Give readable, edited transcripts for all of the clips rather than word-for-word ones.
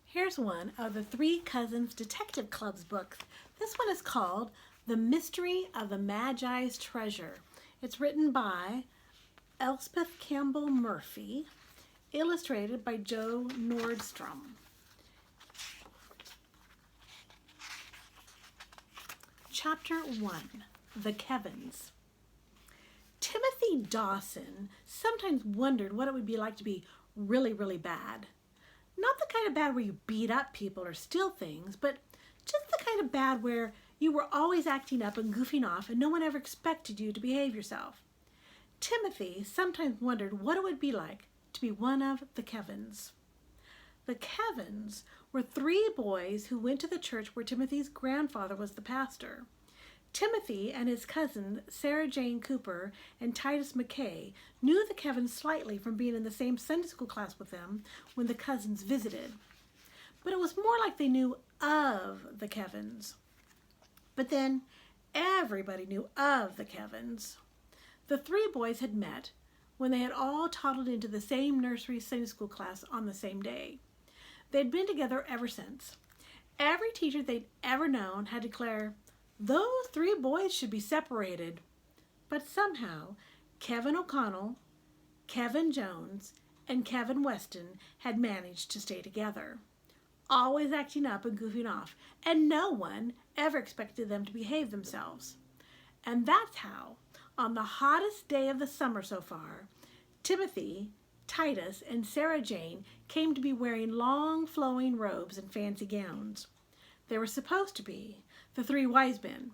Here's one of the Three Cousins Detective Club's books. This one is called The Mystery of the Magi's Treasure. It's written by Elspeth Campbell Murphy, illustrated by Joe Nordstrom. Chapter 1, The Kevins. Timothy Dawson sometimes wondered what it would be like to be really, really bad. Not the kind of bad where you beat up people or steal things, but just the kind of bad where you were always acting up and goofing off and no one ever expected you to behave yourself. Timothy sometimes wondered what it would be like to be one of the Kevins. The Kevins were three boys who went to the church where Timothy's grandfather was the pastor. Timothy and his cousin Sarah Jane Cooper and Titus McKay knew the Kevins slightly from being in the same Sunday school class with them when the cousins visited. But it was more like they knew of the Kevins. But then everybody knew of the Kevins. The three boys had met when they had all toddled into the same nursery Sunday school class on the same day. They'd been together ever since. Every teacher they'd ever known had declared, "Those three boys should be separated." But somehow, Kevin O'Connell, Kevin Jones, and Kevin Weston had managed to stay together, always acting up and goofing off, and no one ever expected them to behave themselves. And that's how, on the hottest day of the summer so far, Timothy, Titus, and Sarah Jane came to be wearing long flowing robes and fancy gowns. They were supposed to be the three wise men.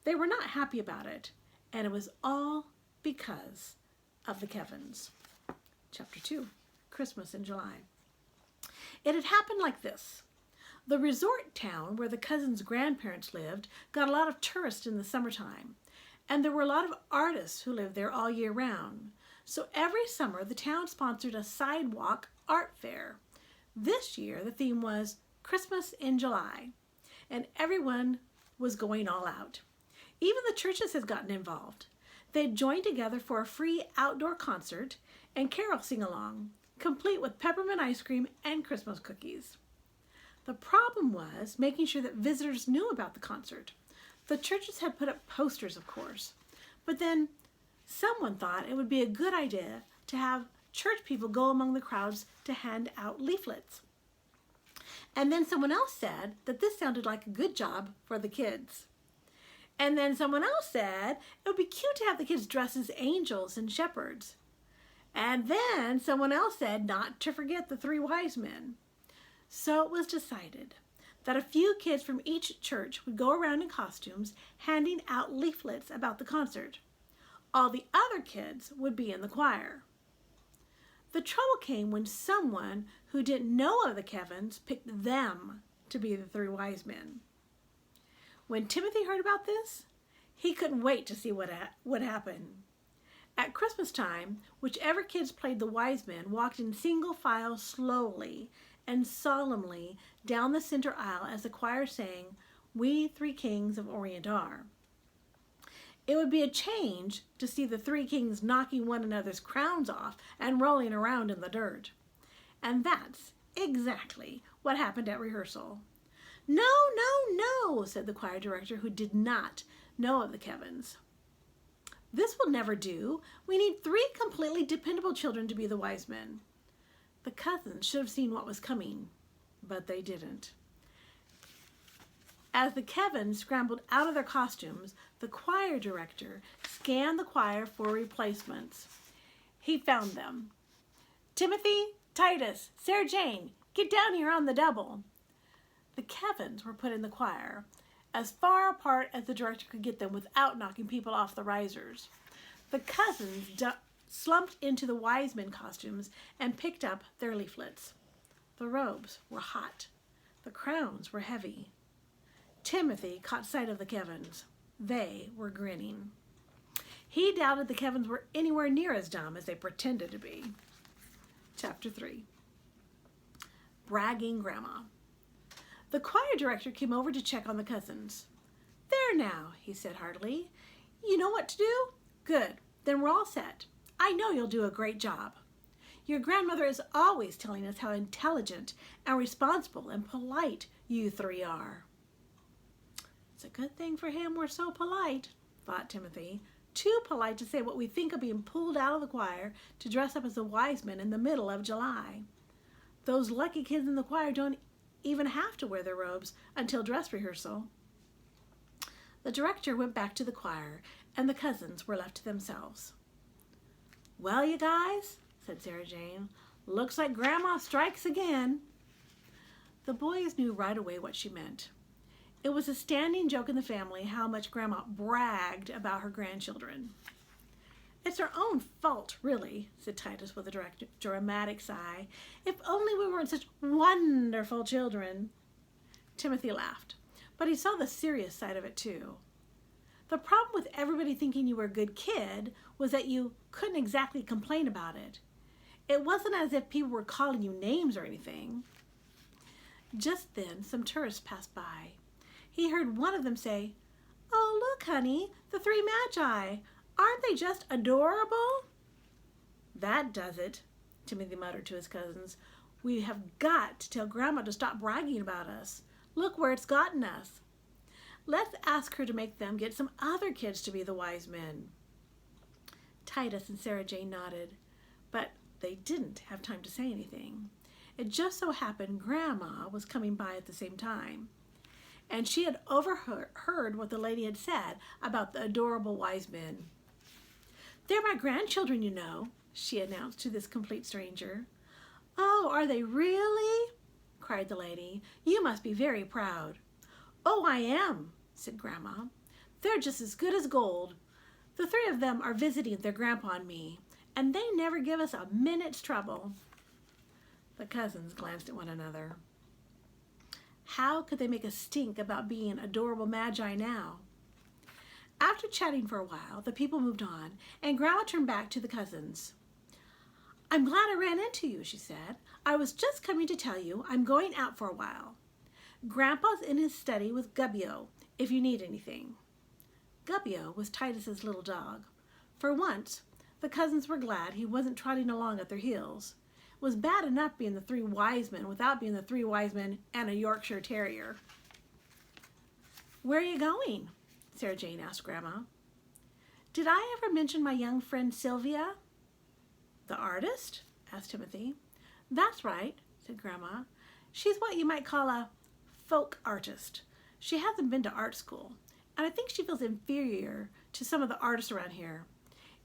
They were not happy about it, and it was all because of the Kevins. Chapter 2, Christmas in July. It had happened like this. The resort town where the cousins' grandparents lived got a lot of tourists in the summertime, and there were a lot of artists who lived there all year round. So every summer the town sponsored a sidewalk art fair. This year the theme was Christmas in July, and everyone was going all out. Even the churches had gotten involved. They'd joined together for a free outdoor concert and carol sing-along, complete with peppermint ice cream and Christmas cookies. The problem was making sure that visitors knew about the concert. The churches had put up posters, of course, but then someone thought it would be a good idea to have church people go among the crowds to hand out leaflets. And then someone else said that this sounded like a good job for the kids. And then someone else said it would be cute to have the kids dress as angels and shepherds. And then someone else said not to forget the three wise men. So it was decided that a few kids from each church would go around in costumes handing out leaflets about the concert. All the other kids would be in the choir. The trouble came when someone who didn't know of the Kevins picked them to be the three wise men. When Timothy heard about this, he couldn't wait to see what would happen. At Christmas time, whichever kids played the wise men walked in single file slowly and solemnly down the center aisle as the choir sang, "We Three Kings of Orient Are." It would be a change to see the three kings knocking one another's crowns off and rolling around in the dirt. And that's exactly what happened at rehearsal. "No, no, no," said the choir director, who did not know of the Kevins. "This will never do. We need three completely dependable children to be the wise men." The cousins should have seen what was coming, but they didn't. As the Kevins scrambled out of their costumes, the choir director scanned the choir for replacements. He found them. "Timothy, Titus, Sarah Jane, get down here on the double." The Kevins were put in the choir, as far apart as the director could get them without knocking people off the risers. The cousins slumped into the wise men costumes and picked up their leaflets. The robes were hot. The crowns were heavy. Timothy caught sight of the Kevins. They were grinning. He doubted the Kevins were anywhere near as dumb as they pretended to be. Chapter 3, Bragging Grandma. The choir director came over to check on the cousins. "There now," he said heartily. "You know what to do? Good. Then we're all set. I know you'll do a great job. Your grandmother is always telling us how intelligent and responsible and polite you three are." "It's a good thing for him we're so polite," thought Timothy. "Too polite to say what we think of being pulled out of the choir to dress up as the wise men in the middle of July. Those lucky kids in the choir don't even have to wear their robes until dress rehearsal." The director went back to the choir, and the cousins were left to themselves. "Well, you guys," said Sarah Jane, "looks like Grandma strikes again." The boys knew right away what she meant. It was a standing joke in the family how much Grandma bragged about her grandchildren. "It's our own fault, really," said Titus with a dramatic sigh. "If only we weren't such wonderful children." Timothy laughed, but he saw the serious side of it too. The problem with everybody thinking you were a good kid was that you couldn't exactly complain about it. It wasn't as if people were calling you names or anything. Just then some tourists passed by. He heard one of them say, "Oh, look, honey, the three Magi. Aren't they just adorable?" "That does it," Timothy muttered to his cousins. "We have got to tell Grandma to stop bragging about us. Look where it's gotten us. Let's ask her to make them get some other kids to be the wise men." Titus and Sarah Jane nodded, but they didn't have time to say anything. It just so happened Grandma was coming by at the same time, and she had overheard what the lady had said about the adorable wise men. "They're my grandchildren, you know," she announced to this complete stranger. "Oh, are they really?" cried the lady. "You must be very proud." "Oh, I am," said Grandma. "They're just as good as gold. The three of them are visiting their grandpa and me, and they never give us a minute's trouble." The cousins glanced at one another. How could they make a stink about being adorable Magi now? After chatting for a while, the people moved on, and Grandma turned back to the cousins. "I'm glad I ran into you," she said. "I was just coming to tell you I'm going out for a while. Grandpa's in his study with Gubbio, if you need anything." Gubbio was Titus's little dog. For once, the cousins were glad he wasn't trotting along at their heels. It was bad enough being the three wise men without being the three wise men and a Yorkshire Terrier. "Where are you going?" Sarah Jane asked Grandma. "Did I ever mention my young friend Sylvia?" "The artist?" asked Timothy. "That's right," said Grandma. "She's what you might call a folk artist. She hasn't been to art school, and I think she feels inferior to some of the artists around here.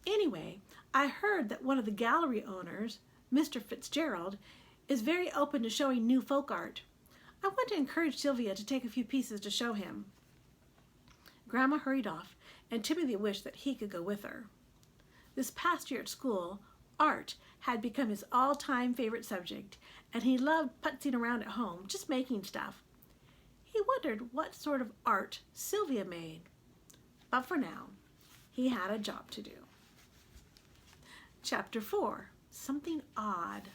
Anyway, I heard that one of the gallery owners, Mr. Fitzgerald, is very open to showing new folk art. I want to encourage Sylvia to take a few pieces to show him." Grandma hurried off, and Timothy wished that he could go with her. This past year at school, art had become his all-time favorite subject, and he loved putzing around at home, just making stuff. He wondered what sort of art Sylvia made. But for now, he had a job to do. Chapter 4. Something Odd.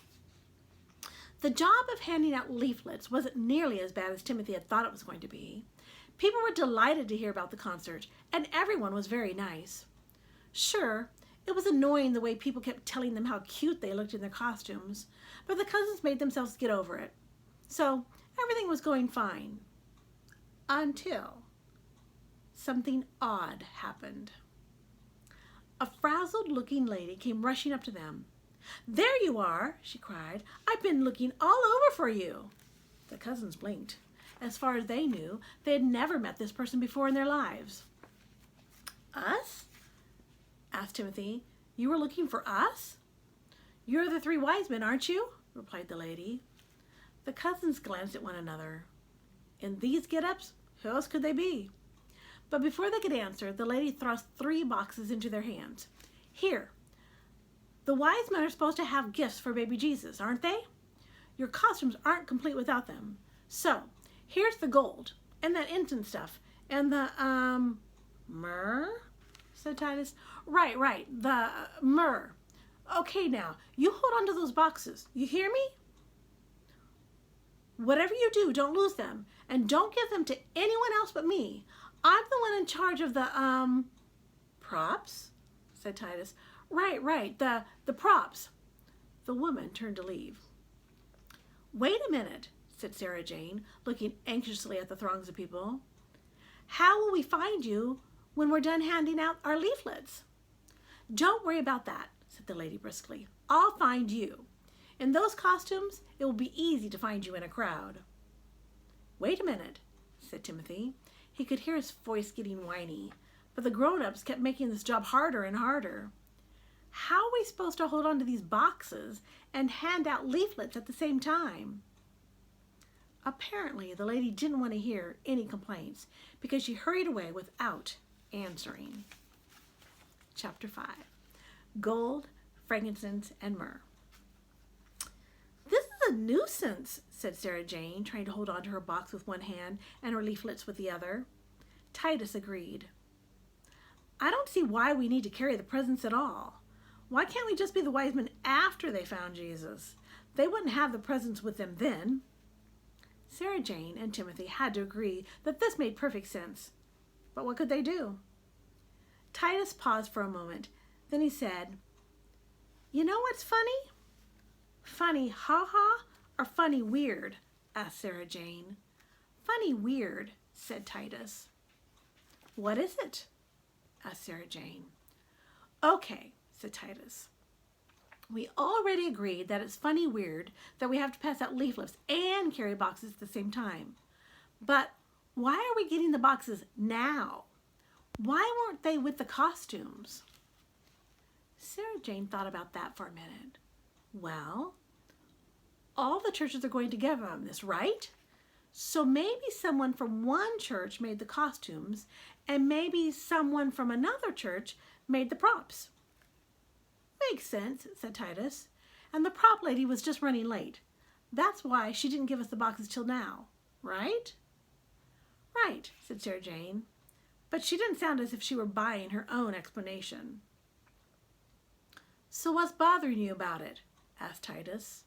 The job of handing out leaflets wasn't nearly as bad as Timothy had thought it was going to be. People were delighted to hear about the concert, and everyone was very nice. Sure, it was annoying the way people kept telling them how cute they looked in their costumes, but the cousins made themselves get over it. So everything was going fine. Until something odd happened. A frazzled-looking lady came rushing up to them. "There you are," she cried. "I've been looking all over for you." The cousins blinked. As far as they knew, they had never met this person before in their lives. "Us?" asked Timothy. "You were looking for us?" "You're the three wise men, aren't you?" replied the lady. The cousins glanced at one another. In these get-ups, who else could they be? But before they could answer, the lady thrust 3 boxes into their hands. "Here. The wise men are supposed to have gifts for baby Jesus, aren't they? Your costumes aren't complete without them. So, here's the gold, and that infant stuff, and the, myrrh?" said Titus. Right, the myrrh. Okay, now, you hold on to those boxes. You hear me? Whatever you do, don't lose them, and don't give them to anyone else but me. I'm the one in charge of the, props?" said Titus. Right, the props. The woman turned to leave. "Wait a minute," said Sarah Jane, looking anxiously at the throngs of people. "How will we find you when we're done handing out our leaflets?" "Don't worry about that," said the lady briskly. "I'll find you. In those costumes, it will be easy to find you in a crowd." "Wait a minute," said Timothy. He could hear his voice getting whiny, but the grown-ups kept making this job harder and harder. "How are we supposed to hold on to these boxes and hand out leaflets at the same time?" Apparently, the lady didn't want to hear any complaints because she hurried away without answering. Chapter 5. Gold, Frankincense, and Myrrh. "This is a nuisance," said Sarah Jane, trying to hold on to her box with one hand and her leaflets with the other. Titus agreed. "I don't see why we need to carry the presents at all. Why can't we just be the wise men after they found Jesus? They wouldn't have the presents with them then." Sarah Jane and Timothy had to agree that this made perfect sense. But what could they do? Titus paused for a moment. Then he said, "You know what's funny?" "Funny ha-ha or funny weird?" asked Sarah Jane. "Funny weird," said Titus. "What is it?" asked Sarah Jane. "Okay," said Titus. "We already agreed that it's funny weird that we have to pass out leaflets and carry boxes at the same time. But why are we getting the boxes now? Why weren't they with the costumes?" Sarah Jane thought about that for a minute. "Well, all the churches are going together on this, right? So maybe someone from one church made the costumes and maybe someone from another church made the props." "Makes sense," said Titus. "And the prop lady was just running late. That's why she didn't give us the boxes till now, right?" "Right," said Sarah Jane. But she didn't sound as if she were buying her own explanation. "So what's bothering you about it?" asked Titus.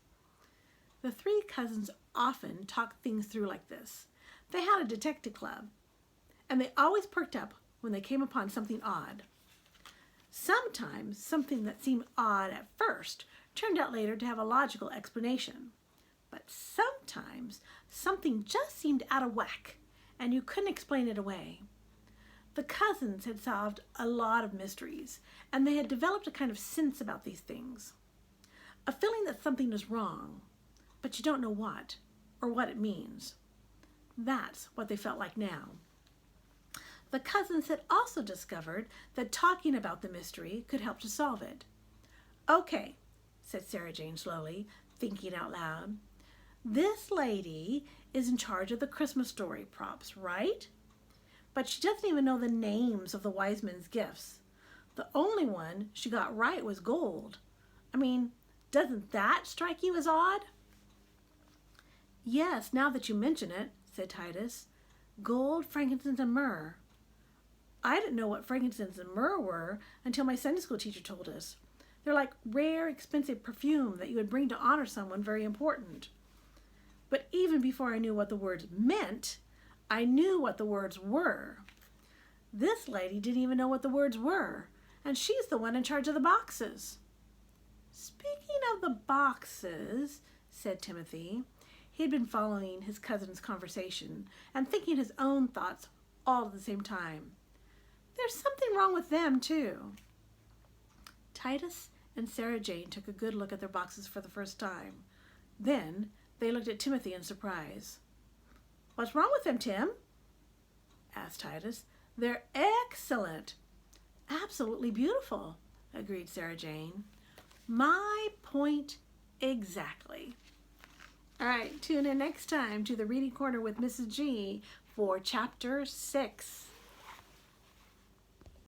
The three cousins often talked things through like this. They had a detective club, and they always perked up when they came upon something odd. Sometimes something that seemed odd at first turned out later to have a logical explanation. But sometimes something just seemed out of whack, and you couldn't explain it away. The cousins had solved a lot of mysteries, and they had developed a kind of sense about these things. A feeling that something is wrong, but you don't know what, or what it means. That's what they felt like now. The cousins had also discovered that talking about the mystery could help to solve it. "Okay," said Sarah Jane slowly, thinking out loud. "This lady is in charge of the Christmas story props, right? But she doesn't even know the names of the wise men's gifts. The only one she got right was gold. I mean, doesn't that strike you as odd?" "Yes, now that you mention it," said Titus. "Gold, frankincense, and myrrh. I didn't know what frankincense and myrrh were until my Sunday school teacher told us. They're like rare, expensive perfume that you would bring to honor someone very important. But even before I knew what the words meant, I knew what the words were. This lady didn't even know what the words were, and she's the one in charge of the boxes." "Speaking of the boxes," said Timothy. He had been following his cousin's conversation and thinking his own thoughts all at the same time. "There's something wrong with them, too." Titus and Sarah Jane took a good look at their boxes for the first time. Then they looked at Timothy in surprise. "What's wrong with them, Tim?" asked Titus. "They're excellent." "Absolutely beautiful," agreed Sarah Jane. "My point exactly." All right, tune in next time to the Reading Corner with Mrs. G for Chapter 6.